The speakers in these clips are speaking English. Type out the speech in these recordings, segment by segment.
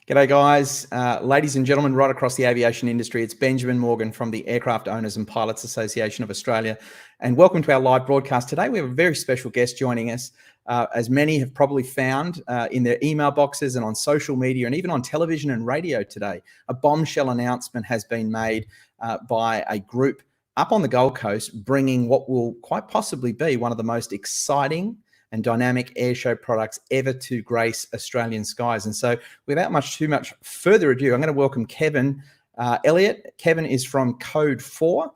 G'day guys, ladies and gentlemen right across the aviation industry. It's Benjamin Morgan from the Aircraft Owners and Pilots Association of Australia, and welcome to our live broadcast today. We have a very special guest joining us, as many have probably found in their email boxes and on social media and even on television and radio today. A bombshell announcement has been made by a group up on the Gold Coast, bringing what will quite possibly be one of the most exciting and dynamic airshow products ever to grace Australian skies. And so without too much further ado, I'm going to welcome Kevin Elliott. Kevin is from Code 4,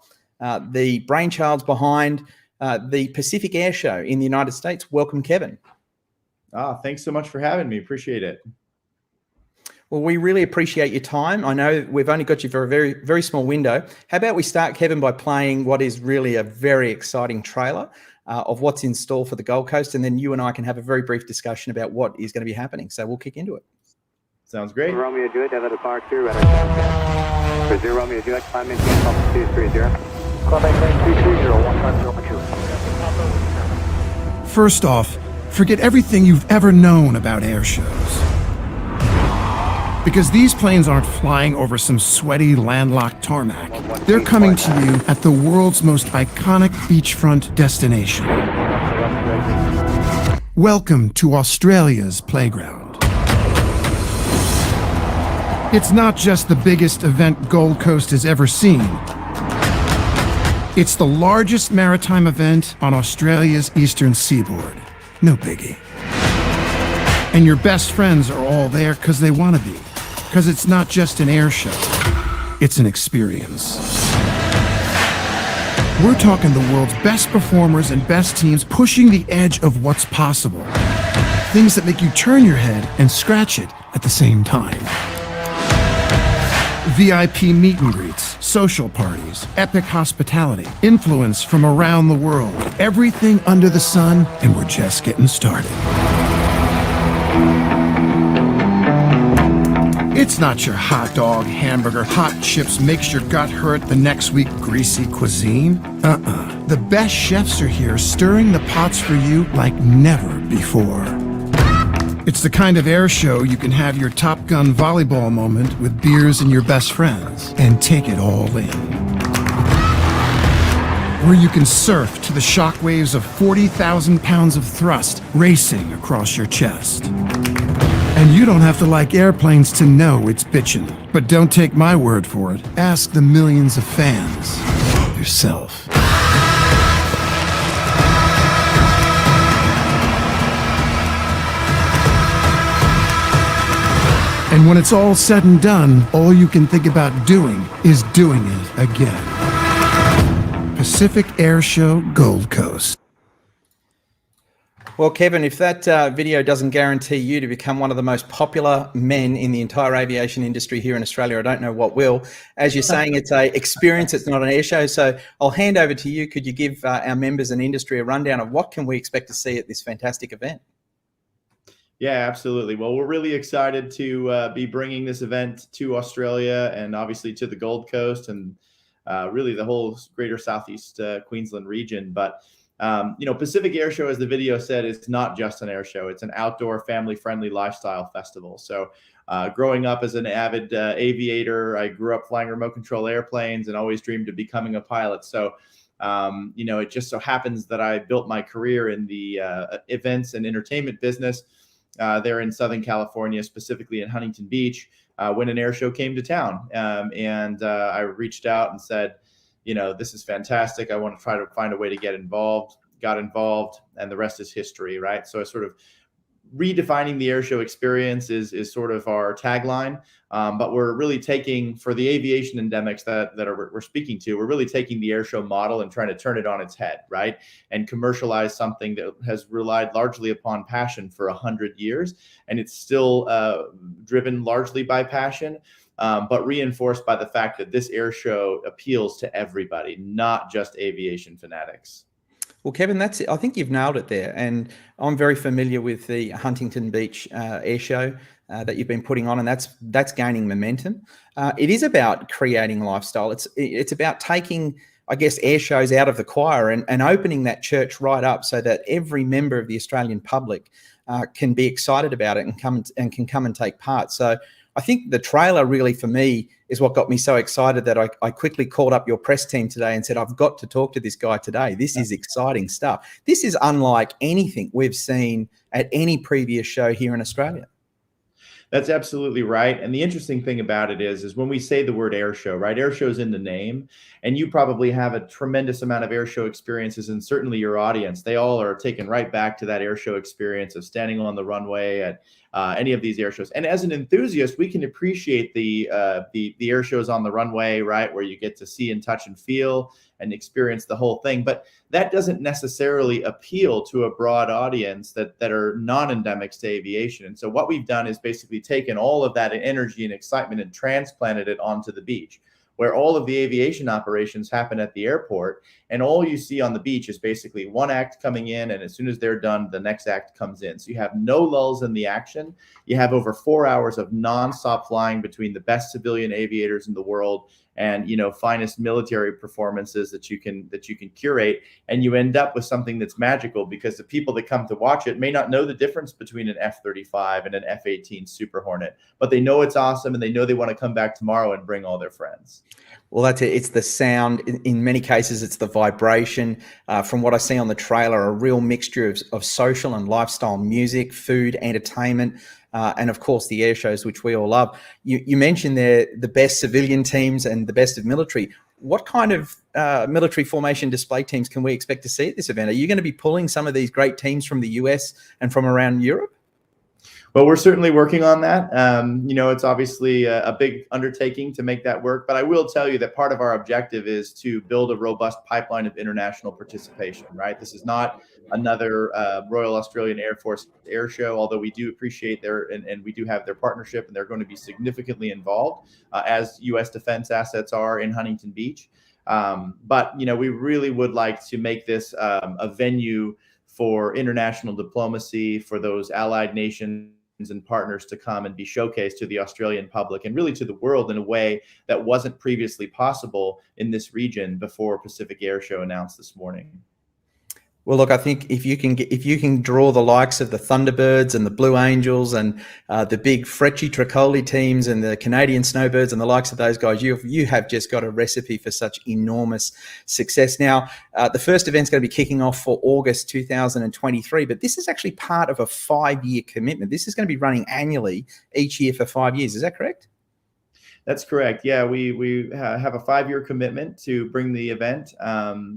the brainchilds behind the Pacific Airshow in the United States. Welcome, Kevin. Thanks so much for having me. Appreciate it. Well, we really appreciate your time. I know we've only got you for a very, very small window. How about we start, Kevin, by playing what is really a very exciting trailer of what's in store for the Gold Coast, and then you and I can have a very brief discussion about what is going to be happening. So we'll kick into it. Sounds great. Romeo Juliet, Delta departure, radar 0 Romeo Juliet, climb maintain, Pulse 230. Climb maintain 230, 150 First off, forget everything you've ever known about air shows. Because these planes aren't flying over some sweaty landlocked tarmac. They're coming to you at the world's most iconic beachfront destination. Welcome to Australia's playground. It's not just the biggest event Gold Coast has ever seen. It's the largest maritime event on Australia's eastern seaboard. No biggie. And your best friends are all there because they want to be. Because it's not just an air show, it's an experience. We're talking the world's best performers and best teams pushing the edge of what's possible. Things that make you turn your head and scratch it at the same time. VIP meet and greets, social parties, epic hospitality, influence from around the world, everything under the sun, and we're just getting started. It's not your hot dog, hamburger, hot chips makes your gut hurt the next week greasy cuisine. The best chefs are here stirring the pots for you like never before. It's the kind of air show you can have your Top Gun volleyball moment with beers and your best friends and take it all in. Where you can surf to the shockwaves of 40,000 pounds of thrust racing across your chest. And you don't have to like airplanes to know it's bitchin'. But don't take my word for it. Ask the millions of fans yourself. And when it's all said and done, all you can think about doing is doing it again. Pacific Airshow, Gold Coast. Well, Kevin, if that video doesn't guarantee you to become one of the most popular men in the entire aviation industry here in Australia, I don't know what will. As you're saying, it's an experience, it's not an air show. So I'll hand over to you. Could you give our members and industry a rundown of what can we expect to see at this fantastic event? Yeah, absolutely. Well, we're really excited to be bringing this event to Australia and obviously to the Gold Coast and really the whole greater Southeast Queensland region. But Pacific Airshow, as the video said, is not just an air show. It's an outdoor, family-friendly lifestyle festival. So growing up as an avid aviator, I grew up flying remote control airplanes and always dreamed of becoming a pilot. So, it just so happens that I built my career in the events and entertainment business there in Southern California, specifically in Huntington Beach, when an air show came to town. I reached out and said, this is fantastic. I want to try to find a way to get involved, got involved, and the rest is history, right? So sort of redefining the airshow experience is sort of our tagline. But we're really taking, for the aviation endemics that we're speaking to, we're really taking the airshow model and trying to turn it on its head, right? And commercialize something that has relied largely upon passion for 100 years. And it's still driven largely by passion. But reinforced by the fact that this air show appeals to everybody, not just aviation fanatics. Well, Kevin, that's it. I think you've nailed it there. And I'm very familiar with the Huntington Beach air show that you've been putting on, and that's gaining momentum. It is about creating lifestyle. It's about taking, I guess, air shows out of the choir and opening that church right up so that every member of the Australian public can be excited about it and can come and take part. So I think the trailer really for me is what got me so excited that I quickly called up your press team today and said, I've got to talk to this guy today. This is exciting stuff. This is unlike anything we've seen at any previous show here in Australia. That's absolutely right. And the interesting thing about it is when we say the word air show, right? Air show is in the name, and you probably have a tremendous amount of air show experiences, and certainly your audience, they all are taken right back to that air show experience of standing on the runway at any of these air shows. And as an enthusiast, we can appreciate the air shows on the runway, right, where you get to see and touch and feel and experience the whole thing. But that doesn't necessarily appeal to a broad audience that are non-endemics to aviation. And so what we've done is basically taken all of that energy and excitement and transplanted it onto the beach, where all of the aviation operations happen at the airport. And all you see on the beach is basically one act coming in, and as soon as they're done, the next act comes in. So you have no lulls in the action. You have over 4 hours of nonstop flying between the best civilian aviators in the world and, you know, finest military performances that you can curate, and you end up with something that's magical, because the people that come to watch it may not know the difference between an F-35 and an F-18 Super Hornet, but they know it's awesome, and they know they want to come back tomorrow and bring all their friends. Well, that's it. It's the sound. In many cases, it's the vibration. From what I see on the trailer, a real mixture of social and lifestyle music, food, entertainment, and of course the air shows, which we all love. You mentioned there the best civilian teams and the best of military. What kind of military formation display teams can we expect to see at this event? Are you going to be pulling some of these great teams from the US and from around Europe? Well, we're certainly working on that. You know, it's obviously a big undertaking to make that work, but I will tell you that part of our objective is to build a robust pipeline of international participation, right? This is not another Royal Australian Air Force air show, although we do appreciate and we do have their partnership, and they're going to be significantly involved as U.S. defense assets are in Huntington Beach. But, you know, we really would like to make this a venue for international diplomacy, for those allied nations and partners to come and be showcased to the Australian public and really to the world in a way that wasn't previously possible in this region before Pacific Airshow announced this morning. Well, look, I think if you can draw the likes of the Thunderbirds and the Blue Angels and the big Frecce Tricoli teams and the Canadian Snowbirds and the likes of those guys, you have just got a recipe for such enormous success. Now, the first event's going to be kicking off for August 2023, but this is actually part of a 5-year commitment. This is going to be running annually each year for 5 years. Is that correct? That's correct. Yeah, we have a 5-year commitment to bring the event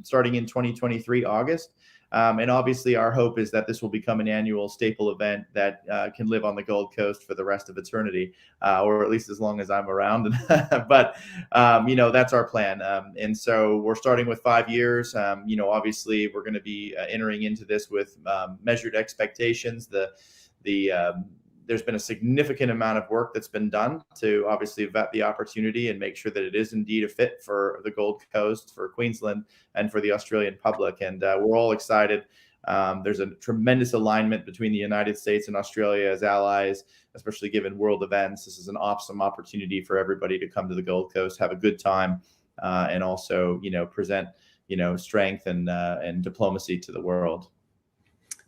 starting in 2023 August. And obviously our hope is that this will become an annual staple event that can live on the Gold Coast for the rest of eternity, or at least as long as I'm around. But, you know, that's our plan. And so we're starting with 5 years. You know, obviously we're going to be entering into this with measured expectations. There's been a significant amount of work that's been done to obviously vet the opportunity and make sure that it is indeed a fit for the Gold Coast, for Queensland, and for the Australian public. And we're all excited. There's a tremendous alignment between the United States and Australia as allies, especially given world events. This is an awesome opportunity for everybody to come to the Gold Coast, have a good time, and also, you know, present, you know, strength and diplomacy to the world.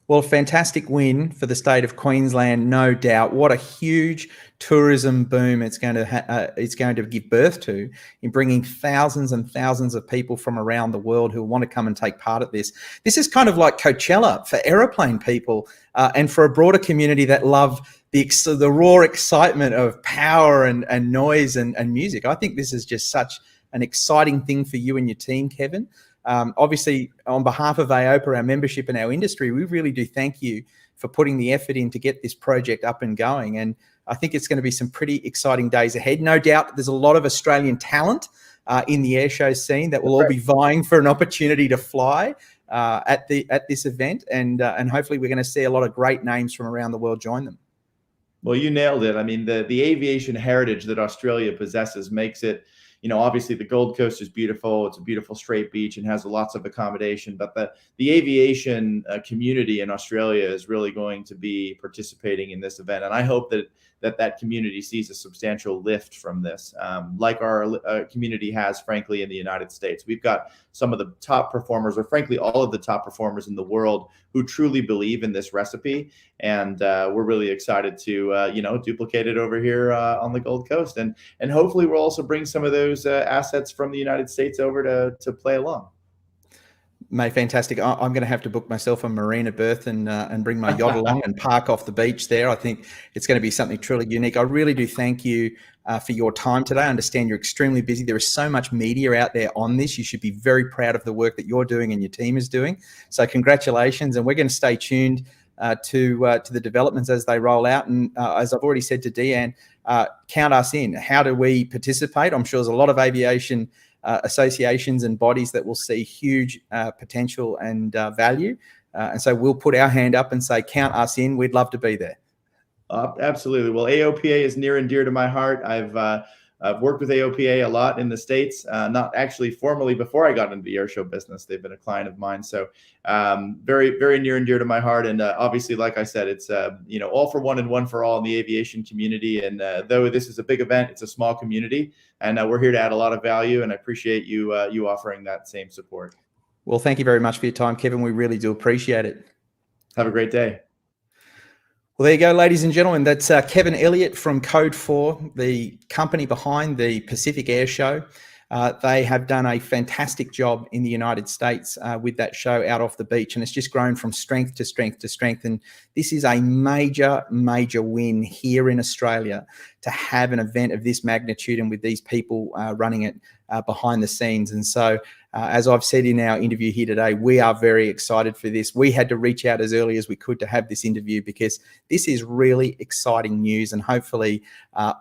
Well, fantastic win for the state of Queensland, no doubt. What a huge tourism boom it's going to give birth to in bringing thousands and thousands of people from around the world who want to come and take part of this. This is kind of like Coachella for aeroplane people and for a broader community that love the raw excitement of power and noise and music. I think this is just such an exciting thing for you and your team, Kevin. Obviously, on behalf of AOPA, our membership and our industry, we really do thank you for putting the effort in to get this project up and going. And I think it's going to be some pretty exciting days ahead. No doubt there's a lot of Australian talent in the airshow scene that will all be vying for an opportunity to fly at this event. And hopefully we're going to see a lot of great names from around the world join them. Well, you nailed it. I mean, the aviation heritage that Australia possesses makes it, you know, obviously the Gold Coast is beautiful. It's a beautiful straight beach and has lots of accommodation, but the aviation community in Australia is really going to be participating in this event. And I hope that that community sees a substantial lift from this, like our community has, frankly, in the United States. We've got some of the top performers, or frankly, all of the top performers in the world who truly believe in this recipe. And we're really excited to, duplicate it over here on the Gold Coast. And hopefully we'll also bring some of those assets from the United States over to play along. Mate, fantastic. I'm going to have to book myself a marina berth and bring my yacht along and park off the beach there. I think it's going to be something truly unique. I really do thank you for your time today. I understand you're extremely busy. There is so much media out there on this. You should be very proud of the work that you're doing and your team is doing. So congratulations. And we're going to stay tuned to the developments as they roll out. And as I've already said to Deanne, count us in. How do we participate? I'm sure there's a lot of aviation associations and bodies that will see huge potential and value. And so we'll put our hand up and say, count us in. We'd love to be there. Absolutely. Well, AOPA is near and dear to my heart. I've worked with AOPA a lot in the States, not actually formally before I got into the airshow business. They've been a client of mine. So very, very near and dear to my heart. And obviously, like I said, it's, all for one and one for all in the aviation community. And though this is a big event, it's a small community. And we're here to add a lot of value. And I appreciate you offering that same support. Well, thank you very much for your time, Kevin. We really do appreciate it. Have a great day. Well, there you go, ladies and gentlemen. That's Kevin Elliott from Code 4, the company behind the Pacific Airshow. They have done a fantastic job in the United States with that show out off the beach, and it's just grown from strength to strength to strength. And this is a major, major win here in Australia to have an event of this magnitude and with these people running it behind the scenes. And so, as I've said in our interview here today, we are very excited for this. We had to reach out as early as we could to have this interview because this is really exciting news, and hopefully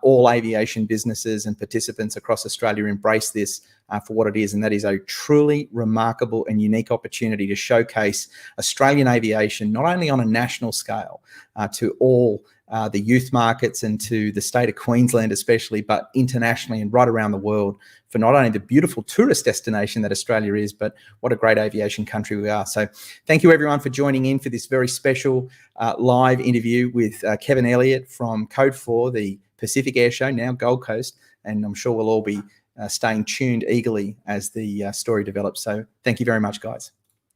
all aviation businesses and participants across Australia embrace this for what it is, and that is a truly remarkable and unique opportunity to showcase Australian aviation, not only on a national scale to all the youth markets and to the state of Queensland especially, but internationally and right around the world for not only the beautiful tourist destination that Australia is, but what a great aviation country we are. So thank you everyone for joining in for this very special live interview with Kevin Elliott from Code 4, the Pacific Airshow, now Gold Coast, and I'm sure we'll all be staying tuned eagerly as the story develops. So thank you very much, guys.